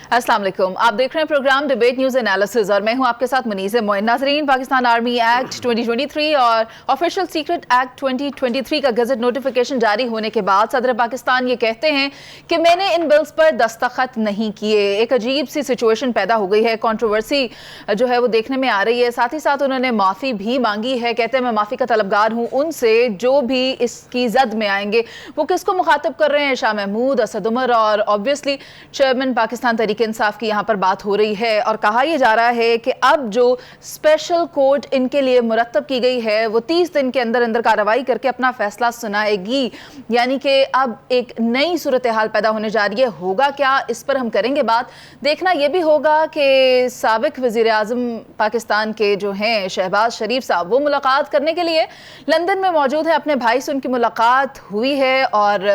अस्सलाम वालेकुम। आप देख रहे हैं प्रोग्राम डिबेट न्यूज़ एनालिसिस और मैं हूं आपके साथ मुनीज़ मोइन। नाज़रीन, पाकिस्तान आर्मी एक्ट 2023 और ऑफिशियल सीक्रेट एक्ट 2023 का गजट नोटिफिकेशन जारी होने के बाद सदर पाकिस्तान ये कहते हैं कि मैंने इन बिल्स पर दस्तखत नहीं किए। एक अजीब सी सिचुएशन पैदा हो गई है, कंट्रोवर्सी जो है वो देखने में आ रही है। साथ ही साथ उन्होंने माफ़ी भी मांगी है। कहते हैं मैं माफ़ी का तलबगार हूँ उनसे जो भी इसकी जद में आएंगे। वो किसको मुखातब कर रहे हैं? शाह महमूद, असद उमर और ऑब्वियसली चेयरमैन पाकिस्तान तहरीक इंसाफ की यहाँ पर बात हो रही है। और कहा यह जा रहा है कि अब जो स्पेशल कोर्ट इनके लिए मुरतब की गई है वो 30 दिन के अंदर अंदर कार्रवाई करके अपना फैसला सुनाएगी। यानी कि अब एक नई सूरत हाल पैदा होने जा रही है। होगा क्या, इस पर हम करेंगे बात। देखना यह भी होगा कि साबिक वजीर आजम पाकिस्तान के जो हैं शहबाज शरीफ साहब, वो मुलाकात करने के लिए लंदन में मौजूद है। अपने भाई से उनकी मुलाकात हुई है और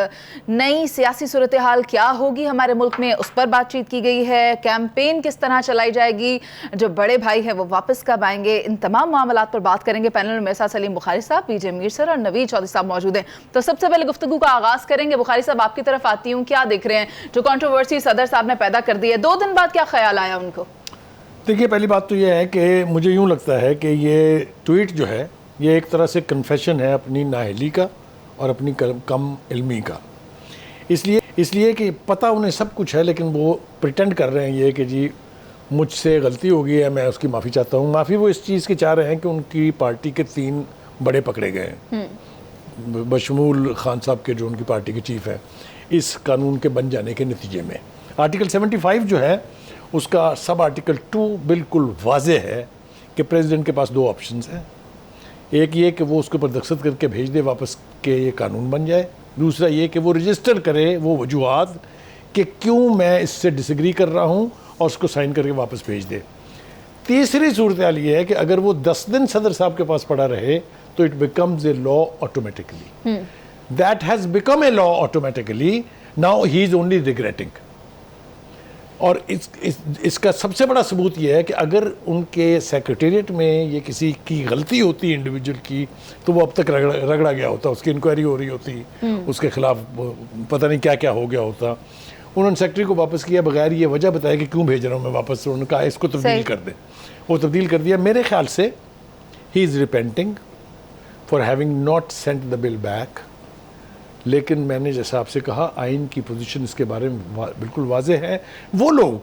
नई सियासी सूरत हाल क्या होगी हमारे मुल्क में, उस पर बातचीत की गई है। कैंपेन किस तरह चलाई जाएगी, जो बड़े भाई है वो वापस कब आएंगे, इन तमाम मामलात पर बात करेंगे। पैनल में मेरे साथ सलीम बुखारी साहब, पीजे मीर सर और नवीद चौधरी साहब मौजूद हैं। तो सबसे पहले गुफ्तगू का आगाज करेंगे। बुखारी साहब, आपकी तरफ आती हूँ, क्या देख रहे हैं जो कंट्रोवर्सी सदर साहब ने पैदा कर दी है? 2 दिन बाद क्या ख्याल आया उनको? देखिए, पहली बात तो ये है कि मुझे यूँ लगता है कि ये ट्वीट जो है ये एक तरह से कन्फेशन है अपनी नाअहली का और अपनी कम इल्मी का। इसलिए कि पता उन्हें सब कुछ है, लेकिन वो प्रिटेंड कर रहे हैं ये कि जी मुझसे गलती हो गई है, मैं उसकी माफ़ी चाहता हूँ। माफ़ी वो इस चीज़ की चाह रहे हैं कि उनकी पार्टी के 3 बड़े पकड़े गए हैं, बशमूल खान साहब के जो उनकी पार्टी के चीफ हैं, इस कानून के बन जाने के नतीजे में। आर्टिकल 75 जो है उसका सब आर्टिकल 2 बिल्कुल वाज़े है कि प्रेसिडेंट के पास 2 ऑप्शंस हैं। एक ये कि वो उसके ऊपर दस्तखत करके भेज दे वापस के ये कानून बन जाए। दूसरा ये कि वो रजिस्टर करे वो वजूहात कि क्यों मैं इससे डिसएग्री कर रहा हूँ और उसको साइन करके वापस भेज दे। तीसरी सूरत हाल ये है कि अगर वो 10 दिन सदर साहब के पास पड़ा रहे तो it becomes a law automatically. That has become a law automatically. Now he is only regretting. और इसका सबसे बड़ा सबूत यह है कि अगर उनके सेक्रेटेरिएट में ये किसी की गलती होती है इंडिविजुअल की, तो वो अब तक रगड़ा गया होता, उसकी इंक्वायरी हो रही होती, उसके खिलाफ पता नहीं क्या क्या हो गया होता। उन्होंने सेक्रेटरी को वापस किया बगैर ये वजह बताया कि क्यों भेज रहा हूँ मैं वापस। उन्होंने कहा इसको तब्दील कर दे, वो तब्दील कर दिया। मेरे ख्याल से he is repenting for having not sent the bill back. लेकिन मैंने जैसा आपसे कहा, आइन की पोजीशन इसके बारे में बिल्कुल वाज़े है। वो लोग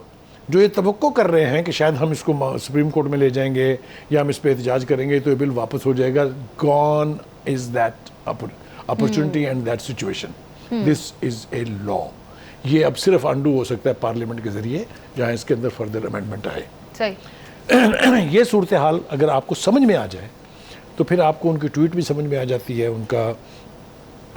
जो ये तवक्को कर रहे हैं कि शायद हम इसको सुप्रीम कोर्ट में ले जाएंगे या हम इस पर एहतजाज करेंगे तो ये बिल वापस हो जाएगा, gone is that opportunity and that situation. This is a law. ये अब सिर्फ अंडू हो सकता है पार्लियामेंट के ज़रिए, जहाँ इसके अंदर फर्दर अमेंडमेंट आए। सही। ये सूरत हाल अगर आपको समझ में आ जाए तो फिर आपको उनकी ट्वीट भी समझ में आ जाती है। उनका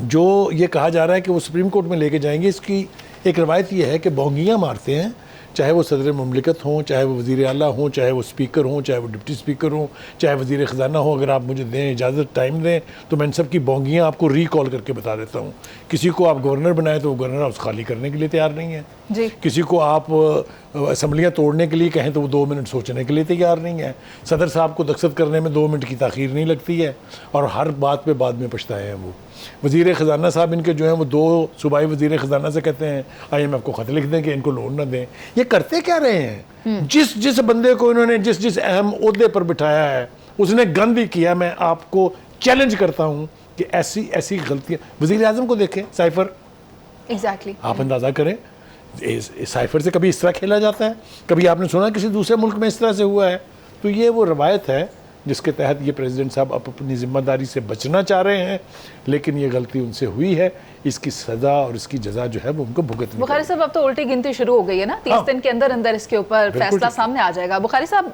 जो ये कहा जा रहा है कि वो सुप्रीम कोर्ट में लेके जाएंगे, इसकी एक रवायत ये है कि बोंगियाँ मारते हैं, चाहे वो सदर मुमलिकत हों, चाहे वो वज़ीर आला हों, चाहे वो स्पीकर हों, चाहे वो डिप्टी स्पीकर हों, चाहे वज़ीर ख़ज़ाना हो। अगर आप मुझे दें इजाज़त, टाइम दें, तो मैं इन सब की बोंगियाँ आपको रिकॉल करके बता देता हूँ। किसी को आप गवर्नर बनाए तो वो गवर्नर हाउस खाली करने के लिए तैयार नहीं है जी। किसी को आप असम्बलियाँ तोड़ने के लिए कहें तो वो 2 मिनट सोचने के लिए तैयार नहीं है। सदर साहब को दस्तखत करने में 2 मिनट की ताख़ीर नहीं लगती है और हर बात पे बाद में पछताए हैं वो। वज़ीर ख़ज़ाना साहब इनके जो हैं वो 2 सूबाई वज़ीर ख़ज़ाना से कहते हैं IMF को ख़त लिख दें कि इनको लोन ना दें। ये करते क्या रहे हैं? जिस बंदे को इन्होंने जिस अहम ओहदे पर बिठाया है उसने गंद ही किया। मैं आपको चैलेंज करता हूँ कि ऐसी गलतियाँ, वज़ीर आज़म को देखें, साइफ़र एग्जैक्टली आप अंदाज़ा करें साइफ़र से कभी इस तरह खेला जाता है? कभी आपने सुना किसी दूसरे मुल्क में इस तरह से हुआ है? तो ये वो रवायत है जिसके तहत ये प्रेसिडेंट साहब अपनी ज़िम्मेदारी से बचना चाह रहे हैं, लेकिन ये गलती उनसे हुई है। इसकी सज़ा और इसकी जज़ा जो है वो उनको भुगतनी। बुखारी साहब, अब तो उल्टी गिनती शुरू हो गई है ना, 30 दिन के अंदर अंदर इसके ऊपर फैसला सामने आ जाएगा। बुखारी साहब,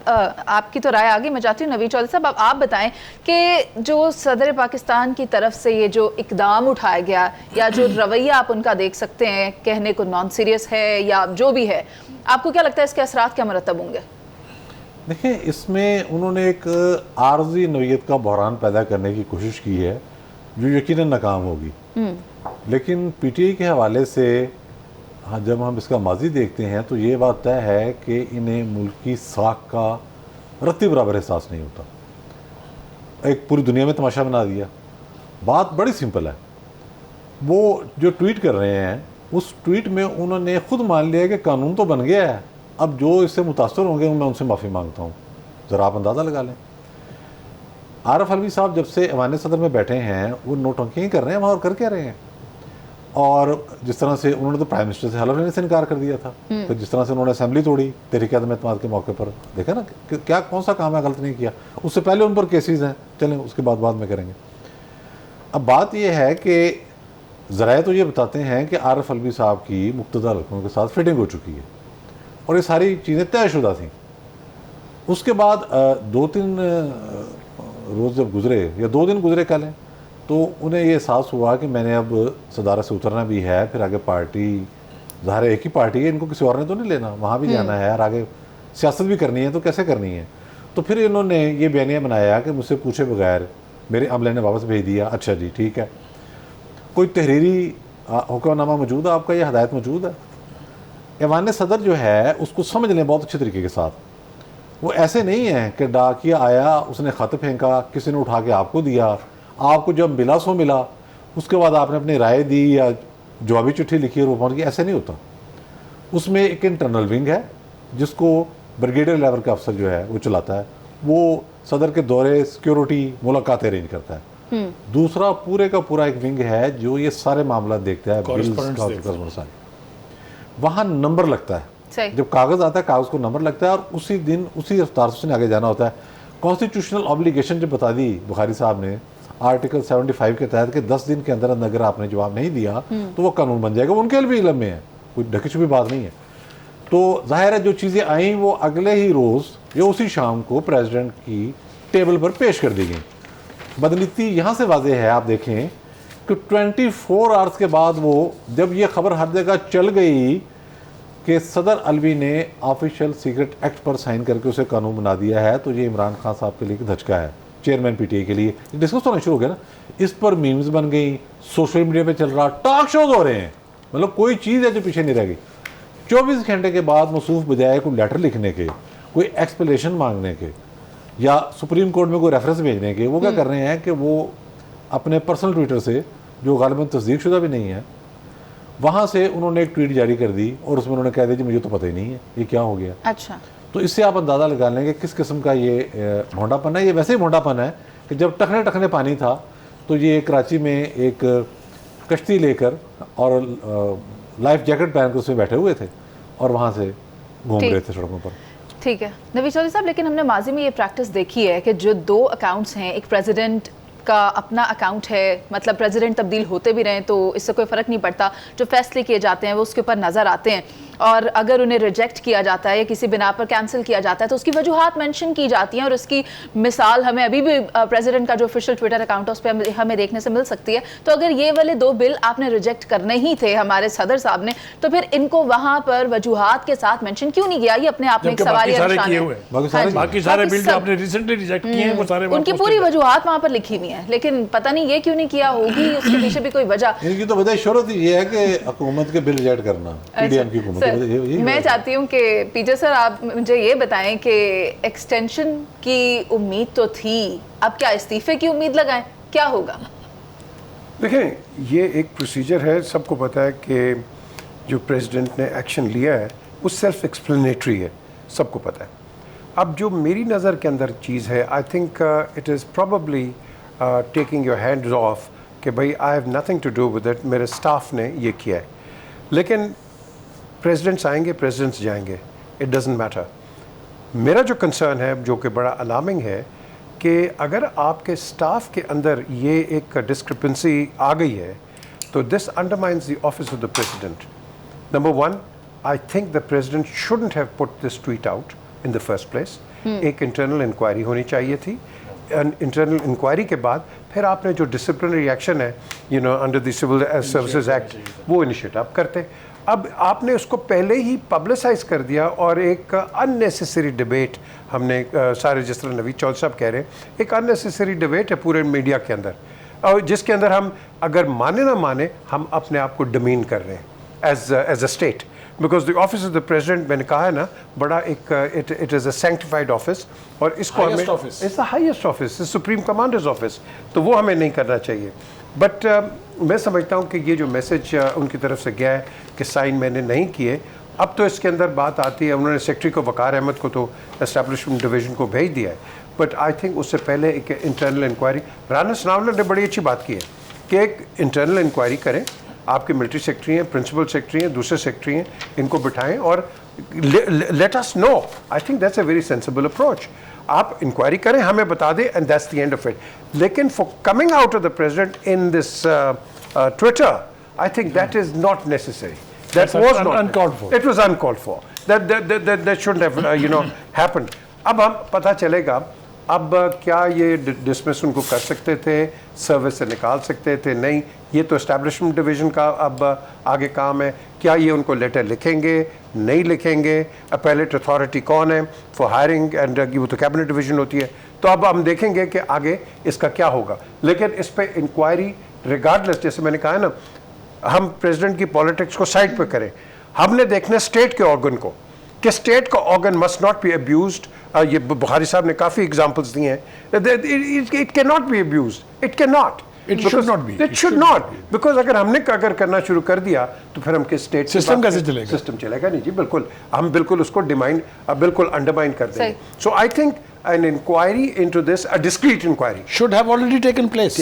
आपकी तो राय आ गई, मैं चाहती हूँ नवीद चौधरी साहब आप बताएं कि जो सदर पाकिस्तान की तरफ से ये जो इकदाम उठाया गया या जो रवैया आप उनका देख सकते हैं, कहने को नॉन सीरियस है या जो भी है, आपको क्या लगता है इसके असरात क्या मुरतब होंगे? देखिए, इसमें उन्होंने एक आर्जी नौयत का बहरान पैदा करने की कोशिश की है जो यकीनन नाकाम होगी। लेकिन PTI के हवाले से जब हम इसका माजी देखते हैं तो ये बात तय है कि इन्हें मुल्क की साख का रत्ती बराबर एहसास नहीं होता। एक पूरी दुनिया में तमाशा बना दिया। बात बड़ी सिंपल है। वो जो ट्वीट कर रहे हैं उस ट्वीट में उन्होंने खुद मान लिया कि कानून तो बन गया है, अब जो इससे मुतासर होंगे मैं उनसे माफ़ी मांगता हूँ। ज़रा आप अंदाज़ा लगा लें। आरिफ अलवी साहब जब से ऐवान सदर में बैठे हैं वो नोटंकी कर रहे हैं वहाँ, और कर क्या रहे हैं। और जिस तरह से उन्होंने तो प्राइम मिनिस्टर से हलफ लेने से इनकार कर दिया था, तो जिस तरह से उन्होंने असेंबली तोड़ी तहरीक अदम एतमाद के मौके पर, देखा ना क्या कौन सा काम है गलत नहीं किया। उससे पहले उन पर केसेस हैं, चलें उसके बाद में करेंगे। अब बात यह है कि ज़राए तो ये बताते हैं कि आरिफ अलवी साहब की मुक्तदा लड़कों के साथ फिटिंग हो चुकी है और ये सारी चीज़ें तयशुदा थी। उसके बाद 2-3 रोज़ जब गुजरे या 2 दिन गुजरे कल हैं, तो उन्हें ये एहसास हुआ कि मैंने अब सदारत से उतरना भी है, फिर आगे पार्टी ज़ाहिर एक ही पार्टी है, इनको किसी और ने तो नहीं लेना, वहाँ भी जाना है और आगे सियासत भी करनी है, तो कैसे करनी है। तो फिर इन्होंने ये बयानिया बनाया कि मुझसे पूछे बगैर मेरे अमले ने वापस भेज दिया। अच्छा जी ठीक है, कोई तहरीरी हुक्मनामा मौजूद है आपका, यह हदायत मौजूद है। ऐवान सदर जो है उसको समझ लें बहुत अच्छे तरीके के साथ। वो ऐसे नहीं है कि डाकिया आया, उसने ख़त फेंका, किसी ने उठा के आपको दिया, आपको जब मिला सो मिला, उसके बाद आपने अपनी राय दी या जवाबी चिट्ठी लिखी और वो पहुँच गई, ऐसे नहीं होता। उसमें एक इंटरनल विंग है जिसको ब्रिगेडियर लेवल का अफसर जो है वो चलाता है, वो सदर के दौरे, सिक्योरिटी, मुलाकात अरेंज करता है। दूसरा पूरे का पूरा एक विंग है जो ये सारे मामला देखता है, वहाँ नंबर लगता है, जब कागज़ आता है कागज़ को नंबर लगता है और उसी दिन उसी रफ्तार से आगे जाना होता है। कॉन्स्टिट्यूशनल ऑब्लिगेशन जब बता दी बुखारी साहब ने आर्टिकल 75 के तहत कि 10 दिन के अंदर अगर आपने जवाब नहीं दिया तो वो कानून बन जाएगा, उनके लिए भी इल्म में है, कोई ढकी छुपी बात नहीं है। तो जाहिर है जो चीज़ें आई वो अगले ही रोज़ या उसी शाम को प्रेसिडेंट की टेबल पर पेश कर दी गई। बदनीति यहाँ से वाज़ेह है, आप देखें कि 24 आवर्स के बाद वो जब ये खबर हर जगह चल गई कि सदर अलवी ने ऑफिशियल सीक्रेट एक्ट पर साइन करके उसे कानून बना दिया है, तो ये इमरान खान साहब के लिए धचका है, चेयरमैन पीटीआई के लिए। डिस्कस होना शुरू हो गया ना, इस पर मीम्स बन गई, सोशल मीडिया पे चल रहा, टॉक शोज हो रहे हैं, मतलब कोई चीज़ है जो पीछे नहीं रह गई। 24 घंटे के बाद मसूफ बजाय कोई लेटर लिखने के, कोई एक्सप्लेनेशन मांगने के या सुप्रीम कोर्ट में कोई रेफरेंस भेजने के, वो क्या कर रहे हैं कि वो अपने पर्सनल ट्विटर से, जो गालिबन तस्दीक शुदा भी नहीं है, वहाँ से उन्होंने एक ट्वीट जारी कर दी और उसमें उन्होंने कह दिया जी मुझे तो पता ही नहीं है ये क्या हो गया। अच्छा, तो इससे आप अंदाज़ा लगा लेंगे किस किस्म का ये भोंडापन है। ये वैसे ही भोंडापन है कि जब टखने टखने पानी था तो ये कराची में एक कश्ती लेकर और लाइफ जैकेट पहन कर उसमें बैठे हुए थे और वहाँ से घूम रहे थे सड़कों पर। ठीक है नवीद चौधरी साहब, लेकिन हमने माजी में ये प्रैक्टिस देखी है कि जो 2 अकाउंट्स हैं, एक प्रेसिडेंट का अपना अकाउंट है, मतलब प्रेसिडेंट तब्दील होते भी रहें तो इससे कोई फ़र्क नहीं पड़ता, जो फैसले किए जाते हैं वो उसके ऊपर नज़र आते हैं, और अगर उन्हें रिजेक्ट किया जाता है या किसी बिना पर कैंसिल किया जाता है तो उसकी वजूहात मेंशन की जाती हैं, और उसकी मिसाल हमें अभी भी प्रेसिडेंट का जो ऑफिशियल ट्विटर अकाउंट है उस पर हमें देखने से मिल सकती है। तो अगर ये वाले 2 बिल आपने रिजेक्ट करने ही थे हमारे सदर साहब ने, तो फिर इनको वहाँ पर वजूहात के साथ मेंशन क्यों नहीं किया? ये अपने आप में एक सवाल है। बाकी सारे बिल जो आपने रिसेंटली रिजेक्ट किए हैं वो सारे उनकी पूरी वजूहात वहाँ पर लिखी हुई है, लेकिन पता नहीं ये क्यों नहीं किया, होगी उसके पीछे भी कोई वजह। इनकी तो वजह शोहरत ये है कि हुकूमत के बिल रिजेक्ट करना, पीडीएम की हुकूमत। मैं चाहती हूँ कि पीजे सर आप मुझे ये बताएं कि एक्सटेंशन की उम्मीद तो थी, अब क्या इस्तीफे की उम्मीद लगाएं, क्या होगा? देखें ये एक प्रोसीजर है, सबको पता है कि जो प्रेसिडेंट ने एक्शन लिया है वो सेल्फ एक्सप्लेनेटरी है, सबको पता है। अब जो मेरी नज़र के अंदर चीज़ है, I think it is probably taking your hands off कि भाई I have nothing to do with it, मेरे स्टाफ ने ये किया है। लेकिन प्रेसिडेंट्स आएंगे, प्रेसिडेंट्स जाएंगे, इट डजंट मैटर। मेरा जो कंसर्न है, जो कि बड़ा अलार्मिंग है, कि अगर आपके स्टाफ के अंदर ये एक डिस्क्रिपेंसी आ गई है तो this undermines the office of the president. Number 1, I think the president shouldn't have put this tweet out in the first place. एक इंटरनल इंक्वायरी होनी चाहिए थी, इंटरनल इंक्वायरी के बाद फिर आपने जो डिसिप्लिनरी एक्शन है under the civil services act वो इनिशिएट आप करते। अब आपने उसको पहले ही पब्लिसाइज कर दिया और एक अननेसेसरी डिबेट हमने सारे, जिस तरह नवीद चौधरी साहब कह रहे हैं, एक अननेसेसरी डिबेट है पूरे मीडिया के अंदर, और जिसके अंदर हम अगर माने ना माने हम अपने आप को डमीन कर रहे हैं as a state, because the office of the president, मैंने कहा है ना, बड़ा एक it is a sanctified office, और इसको हमें it's the highest office, supreme commanders office, तो वो हमें नहीं करना चाहिए। बट मैं समझता हूँ कि ये जो मैसेज उनकी तरफ से गया है कि साइन मैंने नहीं किए, अब तो इसके अंदर बात आती है, उन्होंने सेक्रेटरी को वकार अहमद को तो एस्टैब्लिशमेंट डिवीज़न को भेज दिया है, बट आई थिंक उससे पहले एक इंटरनल इंक्वायरी, राना सनाउल्लाह ने बड़ी अच्छी बात की है कि एक इंटरनल इंक्वायरी करें, आपके मिलिट्री सेक्रेटरी हैं, प्रिंसिपल सेक्रेटरी हैं, दूसरे सेक्रेटरी हैं, इनको बिठाएं और let us know. I think that's a very sensible approach. आप इंक्वायरी करें, हमें बता दें, and that's the end of it. लेकिन for coming out of the president in this Twitter, I think that is not necessary. That was not uncalled for. It was uncalled for. That shouldn't have happened. अब हम पता चलेगा अब क्या ये dismiss उनको कर सकते थे, सर्विस से निकाल सकते थे, नहीं, ये तो एस्टैब्लिशमेंट डिवीज़न का अब आगे काम है। क्या ये उनको लेटर लिखेंगे, नहीं लिखेंगे, अपेलेट अथॉरिटी कौन है फॉर हायरिंग एंड वो तो कैबिनेट डिवीज़न होती है। तो अब हम देखेंगे कि आगे इसका क्या होगा। लेकिन इस पर इंक्वायरी रिगार्डलेस, जैसे मैंने कहा है ना, हम प्रेसिडेंट की पॉलिटिक्स को साइड पे करें, हमने देखना स्टेट के ऑर्गन को, कि स्टेट का organ must not be abused. ये बुखारी साहब ने काफ़ी एग्जांपल्स दिए हैं। It can not be abused, it can not, It should not be. It should not, because अगर हमने अगर करना शुरू कर दिया तो फिर हम किस स्टेट सिस्टम कैसे चलेगा? सिस्टम चलेगा नहीं जी, बिल्कुल हम बिल्कुल उसको बिल्कुल अंडरमाइन कर देंगे। So I think an inquiry into this, a discreet inquiry should have already taken place.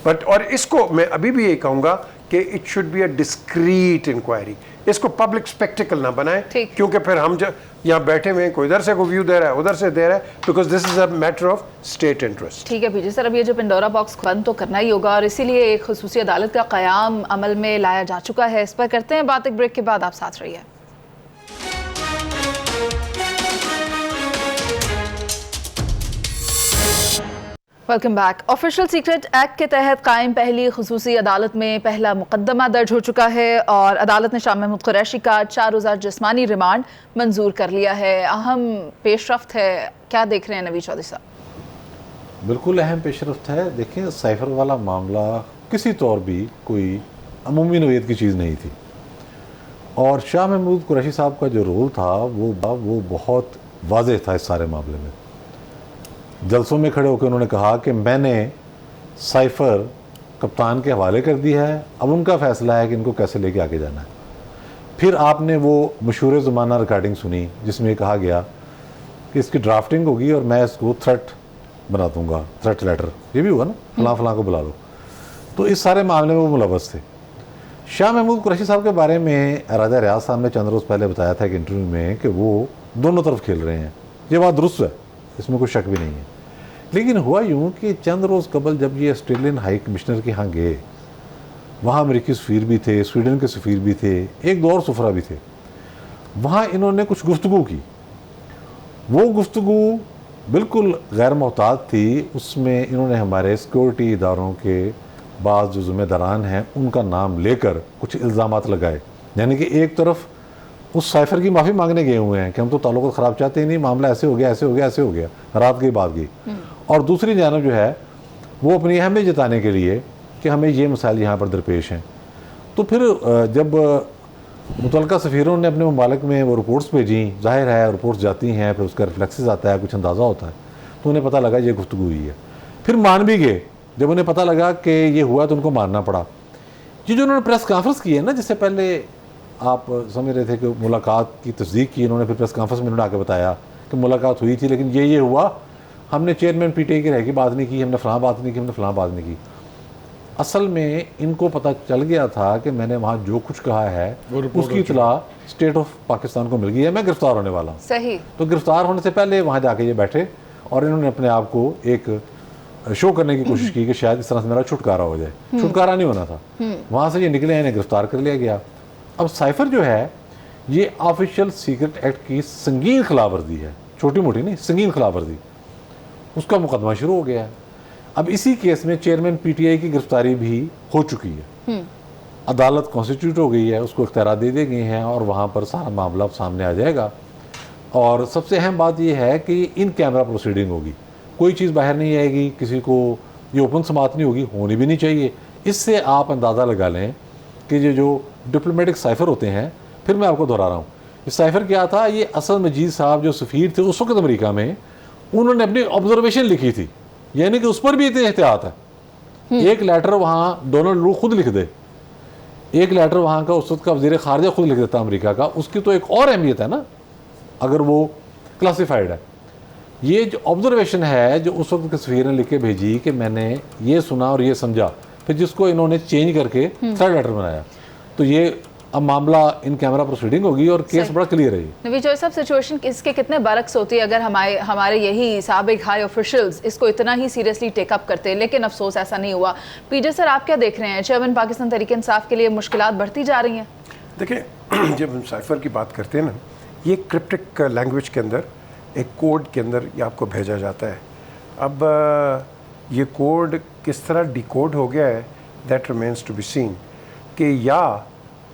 But और इसको मैं अभी भी यही कहूँगा कि it should be a discreet inquiry, इसको पब्लिक स्पेक्टिकल ना बनाएं, क्योंकि फिर हम जब यहाँ बैठे हुए हैं, कोई इधर से को व्यू दे रहा है, उधर से दे रहा है, because this is a matter of state interest. ठीक है पीजी सर, अब ये जो पेंडोरा बॉक्स बंद तो करना ही होगा और इसीलिए एक खुसूसी अदालत का क़याम अमल में लाया जा चुका है। इस पर करते हैं बात एक ब्रेक के बाद, आप साथ रहिए। Welcome back. Official secret act के तहत कायम पहली खुसूसी अदालत में पहला मुकदमा दर्ज हो चुका है और अदालत ने शाह महमूद कुरैशी का 4 रोज़ा जिस्मानी रिमांड मंजूर कर लिया है। अहम पेशरफ्त है, क्या देख रहे हैं नवीद चौधरी साहब? बिल्कुल अहम पेशरफ्त है। देखिए, साइफर वाला मामला किसी तौर भी कोई अमूमी नोयत की चीज़ नहीं थी और शाह महमूद कुरैशी साहब का जो रोल था वो बहुत वाज़ेह था इस सारे मामले में। जलसों में खड़े होकर उन्होंने कहा कि मैंने साइफर कप्तान के हवाले कर दी है, अब उनका फ़ैसला है कि इनको कैसे लेके आगे जाना है। फिर आपने वो मशहूर ज़माना रिकॉर्डिंग सुनी जिसमें कहा गया कि इसकी ड्राफ्टिंग होगी और मैं इसको थ्रेट बना दूंगा, थ्रेट लेटर, ये भी हुआ ना, फलां फलां को बुला लो। तो इस सारे मामले में वो मुलव्वस थे। शाह महमूद कुरैशी साहब के बारे में राजा रियाज साहब ने चंद रोज़ पहले बताया था एक इंटरव्यू में कि वो दोनों तरफ खेल रहे हैं। ये बात दुरुस्त है, इसमें कोई शक भी नहीं है। लेकिन हुआ यूँ कि चंद रोज़ कबल जब ये ऑस्ट्रेलियन हाई कमिश्नर के यहाँ गए, वहाँ अमेरिकी सफ़ीर भी थे, स्वीडन के सफ़ीर भी थे, एक दो और सफ़रा भी थे, वहाँ इन्होंने कुछ गुफ्तगू की। वो गुफ्तगू बिल्कुल गैर मोहतात थी। उसमें इन्होंने हमारे सिक्योरिटी इदारों के बाज़ जो ज़िम्मेदारान हैं उनका नाम लेकर कुछ इल्ज़ामात लगाए। यानी कि एक तरफ उस साइफर की माफ़ी मांगने गए हुए हैं कि हम तो ताल्लुक़ ख़राब चाहते ही नहीं, मामला ऐसे हो गया, ऐसे हो गया, ऐसे हो गया, रात गई बात गई। और दूसरी जानब जो है वो अपनी अहमियत जताने के लिए कि हमें ये मसाइल यहाँ पर दरपेश हैं। तो फिर जब मुतल्लिका सफ़ीरों ने अपने ममालिक में वो रिपोर्ट्स भेजी, ज़ाहिर है रिपोर्ट्स जाती हैं, फिर उसका रिफ्लेक्सेस आता है, कुछ अंदाज़ा होता है, तो उन्हें पता लगा ये गुफ्तगू हुई है। फिर मान भी गए। जब उन्हें पता लगा कि ये हुआ तो उनको मानना पड़ा। ये जो उन्होंने प्रेस कॉन्फ्रेंस की है ना, जिससे पहले आप समझ रहे थे कि मुलाकात की तस्दीक की, इन्होंने फिर प्रेस कॉन्फ्रेंस में उन्होंने आके बताया कि मुलाकात हुई थी लेकिन ये हुआ, हमने चेयरमैन पीटीआई की रहेगी बात नहीं की, हमने फ़लाँ बात नहीं की, हमने फ़लाँ बात नहीं की। असल में इनको पता चल गया था कि मैंने वहाँ जो कुछ कहा है उसकी इतला स्टेट ऑफ पाकिस्तान को मिल गई है, मैं गिरफ्तार होने वाला हूँ। सही। तो गिरफ्तार होने से पहले वहाँ जाके ये बैठे और इन्होंने अपने आप को एक शो करने की कोशिश की कि शायद इस तरह से मेरा छुटकारा हो जाए। छुटकारा नहीं होना था। वहाँ से ये निकले, इन्हें गिरफ्तार कर लिया गया। अब साइफर जो है ये ऑफिशियल सीक्रेट एक्ट की संगीन खिलाफवर्जी है, छोटी मोटी नहीं, संगीन खिलाफवर्जी, उसका मुकदमा शुरू हो गया है। अब इसी केस में चेयरमैन पीटीआई की गिरफ्तारी भी हो चुकी है। अदालत कॉन्स्टिट्यूट हो गई है, उसको इख्तियार दे दिए गए हैं और वहाँ पर सारा मामला सामने आ जाएगा। और सबसे अहम बात यह है कि इन कैमरा प्रोसीडिंग होगी, कोई चीज़ बाहर नहीं आएगी, किसी को ये ओपन समात नहीं होगी, होनी भी नहीं चाहिए। इससे आप अंदाज़ा लगा लें कि ये जो डिप्लोमेटिक साइफर होते हैं, फिर मैं आपको दोहरा रहा हूँ, ये साइफर क्या था, ये असद मजीद साहब जो सफ़ीर थे उस वक्त अमेरिका में, उन्होंने अपनी ऑब्जर्वेशन लिखी थी, यानी कि उस पर भी इतनी एहतियात है एक लेटर वहाँ डोनाल्ड ट्रम्प खुद लिख दे, एक लेटर वहाँ का उस वक्त का वजीर खारजा खुद लिख देता अमेरिका का, उसकी तो एक और अहमियत है ना अगर वो क्लासिफाइड है। ये जो ऑब्जर्वेशन है जो उस वक्त के सफीर ने लिख के भेजी कि मैंने ये सुना और ये समझा, फिर जिसको इन्होंने चेंज करके थर्ड लेटर बनाया, तो ये अब मामला इन कैमरा प्रोसीडिंग होगी और केस बड़ा क्लियर है। नवीद जोहर साहब, सिचुएशन इसके कितने बरक्स होती है अगर हमारे यही साबिक हाई ऑफिशियल्स इसको इतना ही सीरियसली टेकअप करते, लेकिन अफसोस ऐसा नहीं हुआ। पीटर सर, आप क्या देख रहे हैं? चेयरमैन पाकिस्तान तहरीक इंसाफ के लिए मुश्किलात बढ़ती जा रही हैं? देखिए, जब हम साइफर की बात करते हैं ना, ये क्रिप्टिक लैंग्वेज के अंदर एक कोड के अंदर ये आपको भेजा जाता है। अब ये कोड किस तरह डिकोड हो गया है, that remains to be seen. कि या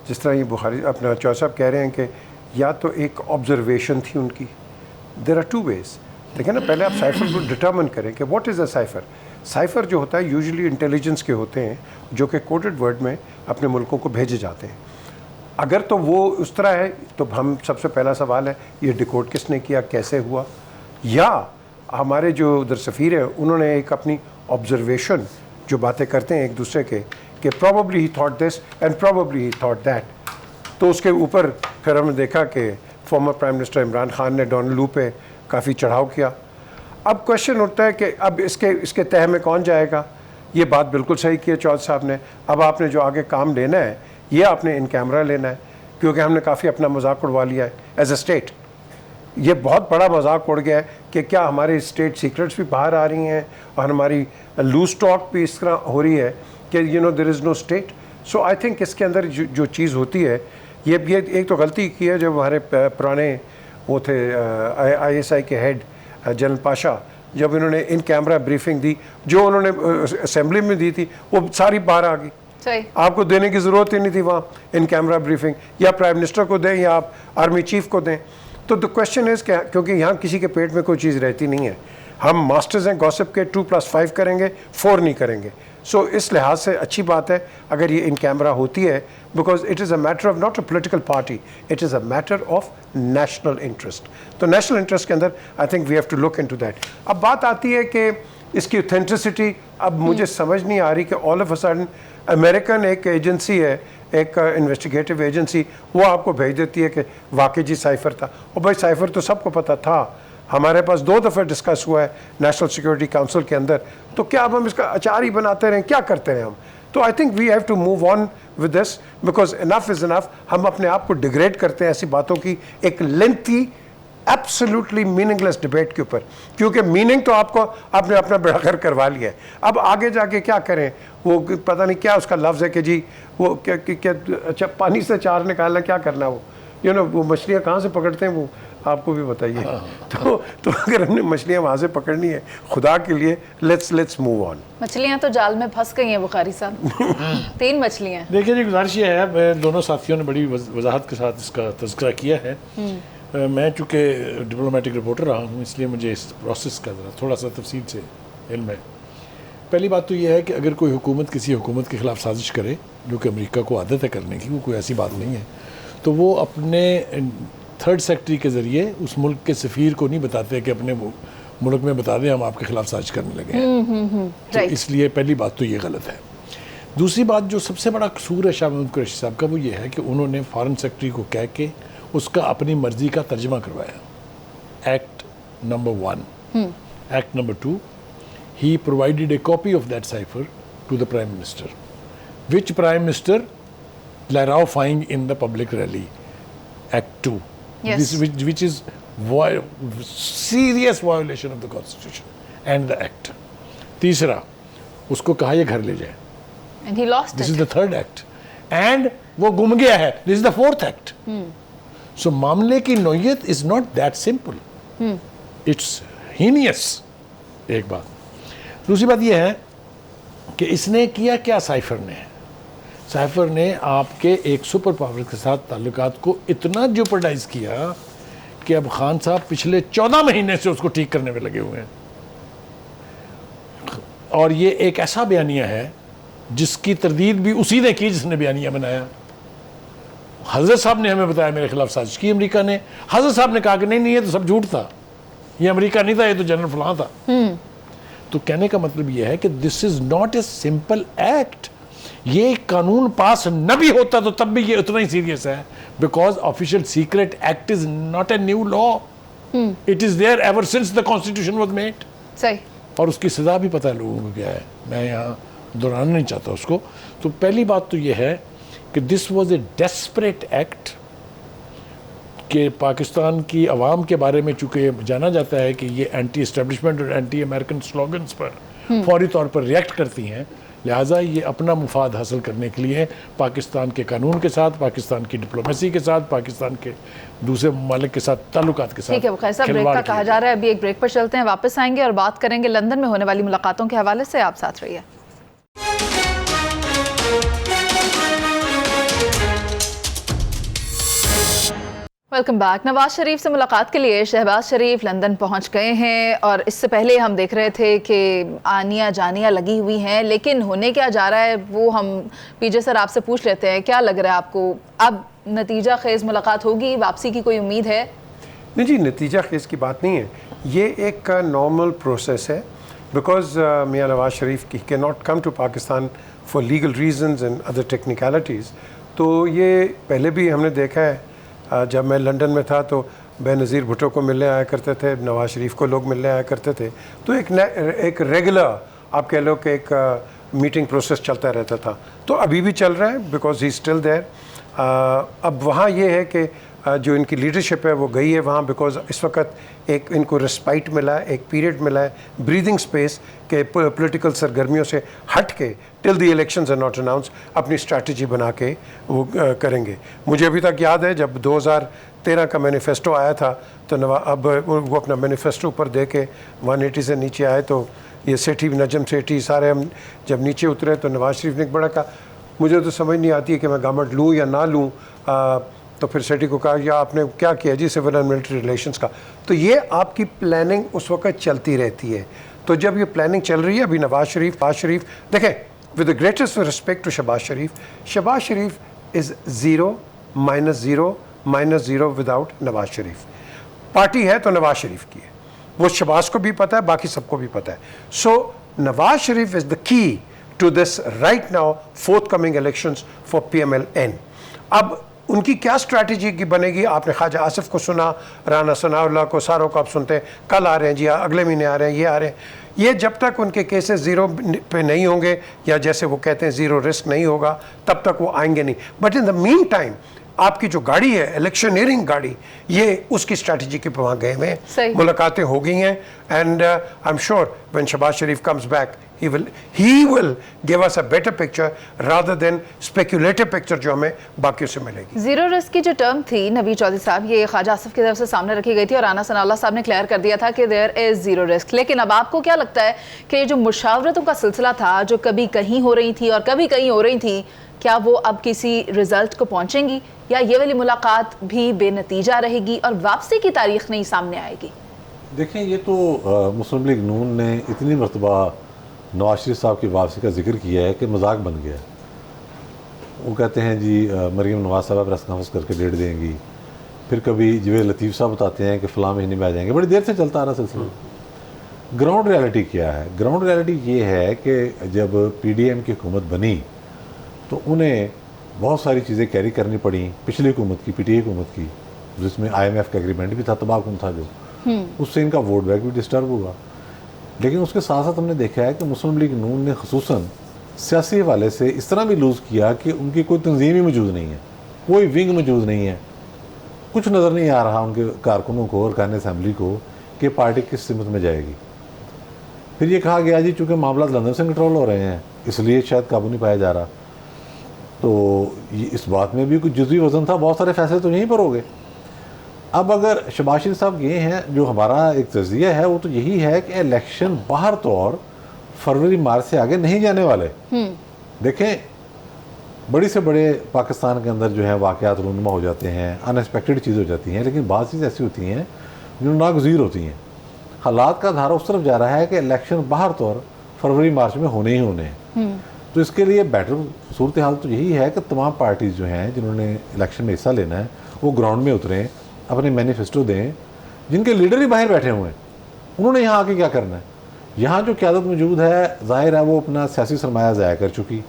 जिस तरह ये बुखारी अपना चौधरी साहब कह रहे हैं कि या तो एक ऑब्जर्वेशन थी उनकी, देयर आर टू वेज। देखिए ना, पहले आप साइफर को डिटर्मिन करें कि what is a cipher. Cipher जो होता है यूजुअली इंटेलिजेंस के होते हैं जो कि कोडेड वर्ड में अपने मुल्कों को भेजे जाते हैं। अगर तो वो उस तरह है तो हम सबसे पहला सवाल है ये डिकोड किसने किया, कैसे हुआ। या हमारे जो उधर सफ़ीर हैं उन्होंने एक अपनी ऑब्जर्वेशन जो बातें करते हैं एक दूसरे के कि probably he thought this and probably he thought that, तो उसके ऊपर फिर हमने देखा कि former prime minister Imran Khan ने डोनाल्ड लू पे काफ़ी चढ़ाव किया। अब क्वेश्चन उठता है कि अब इसके तह में कौन जाएगा। ये बात बिल्कुल सही की है चौधरी साहब ने। अब आपने जो आगे काम लेना है ये आपने इन कैमरा लेना है, क्योंकि हमने काफ़ी अपना मजाक उड़वा लिया है एज अ स्टेट। ये बहुत बड़ा मजाक उड़ गया है कि क्या हमारे स्टेट सीक्रेट्स भी बाहर आ रही हैं और हमारी लूज टॉक भी इस तरह हो रही है कि you know there is no state. So I think इसके अंदर जो चीज़ होती है ये एक तो गलती की है जब हमारे पुराने वो थे ISI के हेड जनरल पाशा, जब इन्होंने इन कैमरा ब्रीफिंग दी जो उन्होंने असेंबली में दी थी वो सारी बाहर आ गई। आपको देने की ज़रूरत ही नहीं थी वहाँ इन कैमरा ब्रीफिंग, या प्राइम मिनिस्टर को दें या आप आर्मी चीफ को दें। तो द क्वेश्चन इज़ क्या, क्योंकि यहाँ किसी के पेट में कोई चीज़ रहती नहीं है। हम मास्टर्स हैं गॉसिप के, 2+5 करेंगे, 4 नहीं करेंगे। सो इस लिहाज से अच्छी बात है अगर ये इन कैमरा होती है, because it is a matter of not a political party, it is a matter of national interest. तो नेशनल इंटरेस्ट के अंदर I think we have to look into that. अब बात आती है कि इसकी ऑथेंटिसिटी, अब मुझे समझ नहीं आ रही कि all of a sudden American एक एजेंसी है, एक इन्वेस्टिगेटिव एजेंसी, वो आपको भेज देती है कि वाकई जी साइफर था। और भाई साइफर तो सबको पता था, हमारे पास 2 दफ़े डिस्कस हुआ है नेशनल सिक्योरिटी काउंसिल के अंदर। तो क्या अब हम इसका अचार ही बनाते रहें, क्या करते रहें हम? तो I think we have to move on with this, because enough is enough. हम अपने आप को डिग्रेड करते हैं ऐसी बातों की एक लेंथी एब्सोल्युटली मीनिंगलेस डिबेट के ऊपर, क्योंकि मीनिंग तो आपने अपना बेड़ागर करवा लिया है। अब आगे जाके क्या करें, वो पता नहीं क्या उसका लफ्ज़ है कि जी वो क्या अच्छा पानी से चार निकालना, क्या करना वो यू नो वो मछलियाँ कहाँ से पकड़ते हैं वो आपको भी बताइए। तो अगर हमने मछलियाँ वहाँ से पकड़नी है, खुदा के लिए लेट्स मूव ऑन। मछलियाँ तो जाल में फंस गई हैं बुखारी साहब। 3 मछलियाँ। देखिए जी, गुजारिश ये है, दोनों साथियों ने बड़ी वजाहत के साथ इसका तज़किरा किया है। मैं चूँकि डिप्लोमेटिक रिपोर्टर रहा हूँ, इसलिए मुझे इस प्रोसेस का थोड़ा सा तफसील से इल्म है। पहली बात तो ये है कि अगर कोई हुकूमत किसी हुकूमत के ख़िलाफ़ साजिश करे, जो कि अमेरिका को आदत है करने की, वो कोई ऐसी बात नहीं है, तो वो अपने थर्ड सेक्रेटरी के ज़रिए उस मुल्क के सफ़ीर को नहीं बताते कि अपने मुल्क में बता दें हम आपके ख़िलाफ़ साजिश करने लगे हैं। तो इसलिए पहली बात तो ये गलत है। दूसरी बात, जो सबसे बड़ा कसूर है शाह महमूद कुरैशी साहब का, वो ये है कि उन्होंने फॉरेन सेक्रेटरी को कह के उसका अपनी मर्ज़ी का तर्जमा करवाया। Act number 1। Act number 2, he provided a copy of that cipher to the Prime Minister, which Prime Minister clarifying in the public rally. Act 2. Yes. Which is serious violation of the Constitution and the Act. तीसरा, उसको कहा ये घर ले जाए. And he lost This it. is the third act. And वो गुम गया है. This is the fourth act. So मामले की नौयत is not that simple. It's heinous. एक बात. दूसरी बात यह है कि इसने किया क्या साइफर ने? साइफर ने आपके एक सुपर पावर के साथ ताल्लुकात को इतना जोपर्डाइज किया कि अब खान साहब पिछले 14 महीने से उसको ठीक करने में लगे हुए हैं। और ये एक ऐसा बयानिया है जिसकी तरदीद भी उसी ने की जिसने बयानिया बनाया। हजरत साहब ने हमें बताया मेरे खिलाफ साजिश की अमेरिका ने। हजरत साहब ने कहा कि नहीं ये तो सब झूठ था, ये अमेरिका नहीं था, ये तो जनरल फलां था। तो कहने का मतलब ये है कि this is not a simple act. ये कानून पास न भी होता तो तब भी ये उतना ही सीरियस है, because official secret act is not a new law, it is there ever since the constitution was made. सही। और उसकी सजा भी पता है लोगों को क्या है, मैं यहाँ दोहराना नहीं चाहता उसको। तो पहली बात तो ये है कि this was a desperate act, कि पाकिस्तान की आवाम के बारे में चूँकि जाना जाता है कि ये एंटी इस्टेब्लिशमेंट और एंटी अमेरिकन स्लोगन्स पर फौरी तौर पर रिएक्ट करती हैं, लिहाजा ये अपना मुफाद हासिल करने के लिए पाकिस्तान के कानून के साथ, पाकिस्तान की डिप्लोमेसी के साथ, पाकिस्तान के दूसरे ममालिक के साथ ताल्लुकात के साथ ठीक है वो साहब, ब्रेक का कहा जा रहा है, अभी एक ब्रेक पर चलते हैं, वापस आएंगे और बात करेंगे लंदन में होने वाली मुलाकातों के हवाले से। आप साथ रहिए। Welcome back. नवाज शरीफ से मुलाकात के लिए शहबाज शरीफ लंदन पहुंच गए हैं और इससे पहले हम देख रहे थे कि आनियाँ जानियाँ लगी हुई हैं, लेकिन होने क्या जा रहा है वो हम पीजे सर आपसे पूछ लेते हैं। क्या लग रहा है आपको, अब नतीजा खेज मुलाकात होगी, वापसी की कोई उम्मीद है? नहीं जी, नतीजा खेज की बात नहीं है, ये एक नॉर्मल प्रोसेस है, बिकॉज मियाँ नवाज शरीफ की can not come to Pakistan for legal reasons and other technicalities. तो ये पहले भी हमने देखा है, जब मैं लंदन में था तो बेनज़ीर भुट्टो को मिलने आया करते थे, नवाज शरीफ को लोग मिलने आया करते थे, तो एक रेगुलर आप कह लो कि एक मीटिंग प्रोसेस चलता रहता था। तो अभी भी चल रहा है, बिकॉज ही स्टिल देयर। अब वहाँ ये है कि जो इनकी लीडरशिप है वो गई है वहाँ, बिकॉज इस वक्त एक इनको रिस्पाइट मिला है, एक पीरियड मिला है, ब्रीदिंग स्पेस के पॉलिटिकल सरगर्मियों से हट के till the elections are not announce अपनी स्ट्रैटेजी बना के वो करेंगे। मुझे अभी तक याद है जब 2013 का मैनिफेस्टो आया था तो अब वो अपना मैनिफेस्टो ऊपर दे के 180 से नीचे आए, तो ये सेठी नजम सेठी सारे हम जब नीचे उतरे तो नवाज शरीफ ने एक बड़ा कहा मुझे तो समझ नहीं आती है कि मैं गवर्नमेंट लूँ या ना लूँ। तो फिर सेठी को कहा या आपने क्या किया जी सिविल एंड मिलिट्री रिलेशंस का। तो ये आपकी प्लानिंग उस वक्त चलती रहती है। तो जब ये प्लानिंग चल रही है अभी नवाज शरीफ देखें, with the greatest respect to Shahbaz Sharif is -0 without Nawaz Sharif. Party है तो नवाज शरीफ की है, वो शहबाज को भी पता है, बाकी सबको भी पता है। So Nawaz Sharif is the key to this right now forthcoming elections for PMLN। अब उनकी क्या स्ट्रैटेजी की बनेगी, आपने ख्वाजा आसिफ को सुना, राना सनाउल्लाह को, सारों को आप सुनते हैं, कल आ रहे हैं जी, अगले महीने आ रहे हैं, ये आ रहे हैं। ये जब तक उनके केसेस ज़ीरो पे नहीं होंगे या जैसे वो कहते हैं ज़ीरो रिस्क नहीं होगा तब तक वो आएंगे नहीं। But in the mean time आपकी जो गाड़ी है इलेक्शनियरिंग गाड़ी, ये उसकी स्ट्रैटेजी के वहाँ गए हुए हैं, मुलाकातें हो गई हैं, and I am sure when Shahbaz Sharif comes back he will give us a better picture rather than speculative picture जो हमें बाकियों से मिलेगी। जीरो रिस्क की जो टर्म थी नवीद चौधरी साहब, ये ख्वाजा आसिफ की तरफ से सामने रखी गई थी और राना सनाउल्लाह साहब ने क्लियर कर दिया था कि देयर इज जीरो रिस्क। लेकिन अब आपको क्या लगता है कि ये जो मुशावरतों का सिलसिला था जो कभी कहीं हो रही थी और कभी कहीं हो रही थी, क्या वो अब किसी रिजल्ट को पहुंचेंगी या ये वाली मुलाकात भी बेनतीजा रहेगी और वापसी की तारीख नहीं सामने आएगी? देखें, ये तो मुस्लिम लीग नून ने इतनी मरतबा नवाज शरीफ साहब की वापसी का जिक्र किया है कि मजाक बन गया। वो कहते हैं जी मरीम नवाज साहब प्रेस कॉन्फ्रेंस करके डेट देंगी, फिर कभी जवेद लतीफ़ साहब बताते हैं कि फ़लाँ महीने में आ जाएंगे। बड़ी देर से चलता आ रहा सिलसिला। ग्राउंड रियलिटी क्या है? ग्राउंड रियलिटी ये है कि जब PDM की हुकूमत बनी तो उन्हें बहुत सारी चीज़ें कैरी करनी पड़ी पिछली हुकूमत की, PTI हुकूमत की, जिसमें IMF का एग्रीमेंट भी था, तबाहकुन था जो, उससे इनका वोट बैंक भी डिस्टर्ब हुआ। लेकिन उसके साथ साथ हमने देखा है कि मुस्लिम लीग नून ने खुसूसन सियासी हवाले से इस तरह भी लूज़ किया कि उनकी कोई तंजीम ही मौजूद नहीं है, कोई विंग मौजूद नहीं है, कुछ नज़र नहीं आ रहा उनके कारकुनों को और कारन असम्बली को कि पार्टी किस सिमत में जाएगी। फिर ये कहा गया जी चूँकि मामला लंदन से कंट्रोल हो रहे हैं इसलिए शायद काबू नहीं पाया जा रहा। तो इस बात में भी कुछ जुज़वी वज़न था, बहुत सारे फैसले तो यहीं पर हो गए। अब अगर शहबाज शरीफ साहब ये हैं, जो हमारा एक तज़िया है वो तो यही है कि इलेक्शन बाहर तौर फरवरी मार्च से आगे नहीं जाने वाले। देखें, बड़ी से बड़े पाकिस्तान के अंदर जो है वाक़यात रूनुमा हो जाते हैं, अनएक्सपेक्टेड चीज़ हो जाती हैं, लेकिन बात चीज़ ऐसी होती हैं जो नागज़ीर होती हैं। हालात का धारा उस तरफ जा रहा है कि इलेक्शन बाहर तौर फरवरी मार्च में होने ही होने हैं। तो इसके लिए बेटर सूरत हाल तो यही है कि तमाम पार्टीज़ जो हैं जिन्होंने इलेक्शन में हिस्सा लेना है वो ग्राउंड में उतरें, अपने मैनिफेस्टो दें। जिनके लीडर ही बाहर बैठे हुए हैं उन्होंने यहाँ आके क्या करना है? यहाँ जो क़यादत मौजूद है, ज़ाहिर है वो अपना सियासी सरमाया ज़ाया कर चुकी।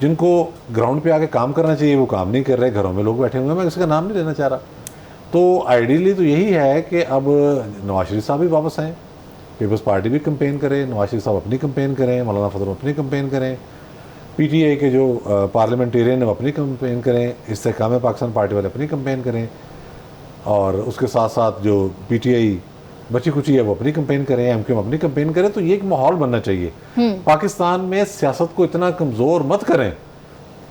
जिनको ग्राउंड पे आके काम करना चाहिए वो काम नहीं कर रहे, घरों में लोग बैठे हुए हैं। मैं किसी का नाम नहीं लेना चाह रहा। तो आइडियली तो यही है कि अब नवाज शरीफ साहब भी वापस आएँ, पीपल्स पार्टी भी कंपेन करे, नवाज शरीफ साहब अपनी कंपेन करें, मौलाना फजल अपनी कंपेन करें, पीटीआई के जो पार्लियामेंटेरियन है वो अपनी कंपेन करें, इस्तेहकाम पाकिस्तान पार्टी वाले अपनी कंपेन करें, और उसके साथ साथ जो पीटीआई बची कुची है वो अपनी कंपेन करें, एमक्यूएम अपनी कंपेन करें। तो ये एक माहौल बनना चाहिए। पाकिस्तान में सियासत को इतना कमज़ोर मत करें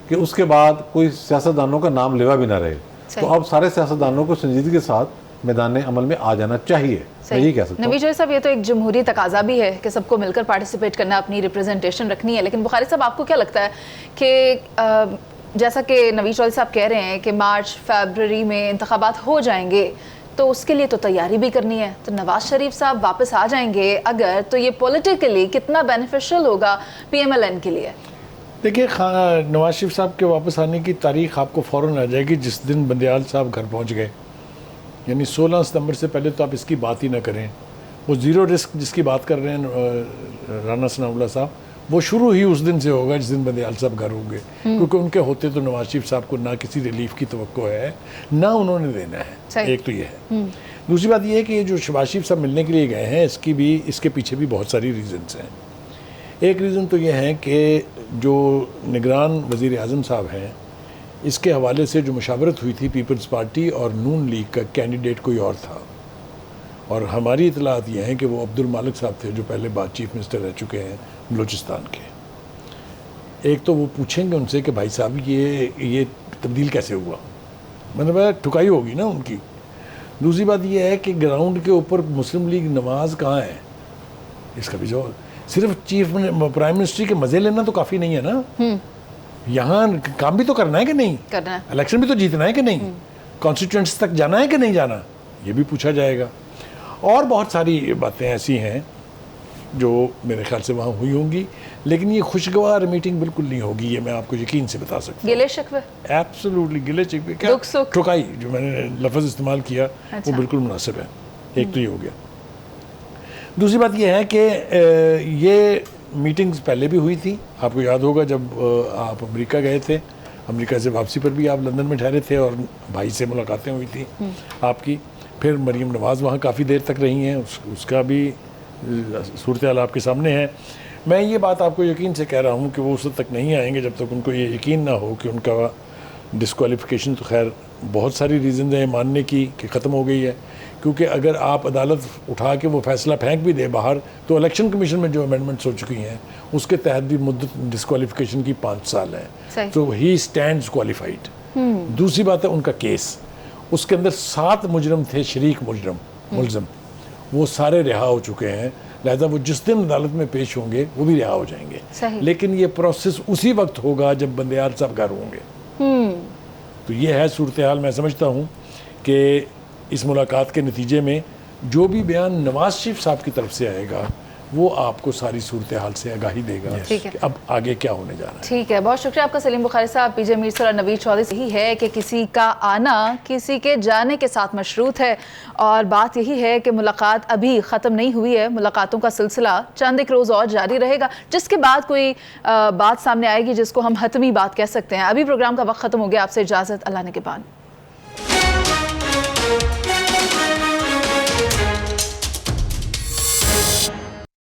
कि उसके बाद कोई सियासतदानों का नाम लेवा भी ना रहे। तो अब सारे सियासतदानों को संजीदगी के साथ मैदान अमल में आ जाना चाहिए, मैं यही कह सकता हूं। नबी जोई साहब, ये तो एक जमहूरी तकाजा भी है कि सबको मिलकर पार्टिसिपेट करना, अपनी रिप्रेजेंटेशन रखनी है। लेकिन बुखारी साहब, आपको क्या लगता है कि जैसा कि नबी जोई साहब कह रहे हैं कि मार्च फरवरी में इंतखाबात हो जाएंगे, तो उसके लिए तो तैयारी भी करनी है। तो नवाज शरीफ साहब वापस आ जाएंगे अगर, तो ये पॉलिटिकली कितना बेनिफिशियल होगा PMLN के लिए? देखिए, नवाज शरीफ साहब के वापस आने की तारीख आपको फ़ौरन आ जाएगी जिस दिन बंदियाल साहब घर पहुंच गए, यानी 16 सितंबर से पहले तो आप इसकी बात ही ना करें। वो ज़ीरो रिस्क जिसकी बात कर रहे हैं राना सनाउल्लाह साहब, वो शुरू ही उस दिन से होगा जिस दिन बंदियाल साहब घर होंगे, क्योंकि उनके होते तो नवाज शरीफ साहब को ना किसी रिलीफ की तवक्को है, ना उन्होंने देना है। एक तो ये है। दूसरी बात ये है कि ये जो शहबाज शरीफ साहब मिलने के लिए गए हैं, इसके पीछे भी बहुत सारी रीज़न्स हैं। एक रीज़न तो ये है कि जो निगरान वज़ीर आज़म साहब हैं, इसके हवाले से जो मुशावरत हुई थी पीपल्स पार्टी और नून लीग का कैंडिडेट कोई और था, और हमारी इतलात ये हैं कि वो अब्दुल मालिक साहब थे जो पहले बाद चीफ मिनिस्टर रह चुके हैं बलूचिस्तान के। एक तो वो पूछेंगे उनसे कि भाई साहब ये तब्दील कैसे हुआ, मतलब ठुकाई होगी ना उनकी। दूसरी बात ये है कि ग्राउंड के ऊपर मुस्लिम लीग नवाज कहाँ है, इसका भी जवाब, सिर्फ प्राइम मिनिस्टर के मज़े लेना तो काफ़ी नहीं है ना, यहाँ काम भी तो करना है कि नहीं, करना है, इलेक्शन भी तो जीतना है कि नहीं, कॉन्स्टिट्यूंसी तक जाना है कि नहीं जाना, ये भी पूछा जाएगा। और बहुत सारी बातें ऐसी हैं जो मेरे ख्याल से वहाँ हुई होंगी, लेकिन ये खुशगवार मीटिंग बिल्कुल नहीं होगी, ये मैं आपको यकीन से बता सकता हूँ। गिले शिकवे, एब्सोल्युटली गिले शिकवे क्या, ठुकाई जो मैंने लफ्ज़ इस्तेमाल किया, वो बिल्कुल मुनासिब है। एक तो ये हो गया। दूसरी बात ये है कि ये मीटिंग्स पहले भी हुई थी, आपको याद होगा जब आप अमेरिका गए थे, अमेरिका से वापसी पर भी आप लंदन में ठहरे थे और भाई से मुलाकातें हुई थी आपकी। फिर मरीम नवाज़ वहाँ काफ़ी देर तक रही हैं, उसका भी सूरत हाल आपके सामने है। मैं ये बात आपको यकीन से कह रहा हूँ कि वो उस तक नहीं आएंगे जब तक उनको ये यकीन ना हो कि उनका डिस्क्वालिफिकेशन, तो खैर बहुत सारी रीज़न है मानने की कि ख़त्म हो गई है, क्योंकि अगर आप अदालत उठा के वो फैसला फेंक भी दे बाहर, तो इलेक्शन कमीशन में जो अमेंडमेंट्स हो चुकी हैं उसके तहत भी मुद्दत डिस्क्वालिफिकेशन की 5 साल है, तो ही स्टैंड्स क्वालिफाइड। दूसरी बात है उनका केस, उसके अंदर 7 मुजरम थे, शरीक मुलज़म, वो सारे रिहा हो चुके हैं, लिहाजा वो जिस दिन अदालत में पेश होंगे वो भी रिहा हो जाएंगे। लेकिन ये प्रोसेस उसी वक्त होगा जब बंदियाल साहब घर होंगे। तो ये है सूरत हाल। मैं समझता हूँ कि इस मुलाकात के नतीजे में जो भी बयान नवाज शरीफ साहब की तरफ से आएगा वो आपको सारी सूरत हाल से आगाही देगा कि अब आगे क्या होने जा रहा है। ठीक है, बहुत शुक्रिया आपका सलीम बुखारी साहब। पीजे मीर और नवीद चौधरी, यही है कि किसी का आना किसी के जाने के साथ मशरूत है, और बात यही है कि मुलाकात अभी ख़त्म नहीं हुई है, मुलाकातों का सिलसिला चंद एक रोज़ और जारी रहेगा, जिसके बाद कोई बात सामने आएगी जिसको हम हतमी बात कह सकते हैं। अभी प्रोग्राम का वक्त ख़त्म हो गया, आपसे इजाज़त, अल्लाह ने के बाद।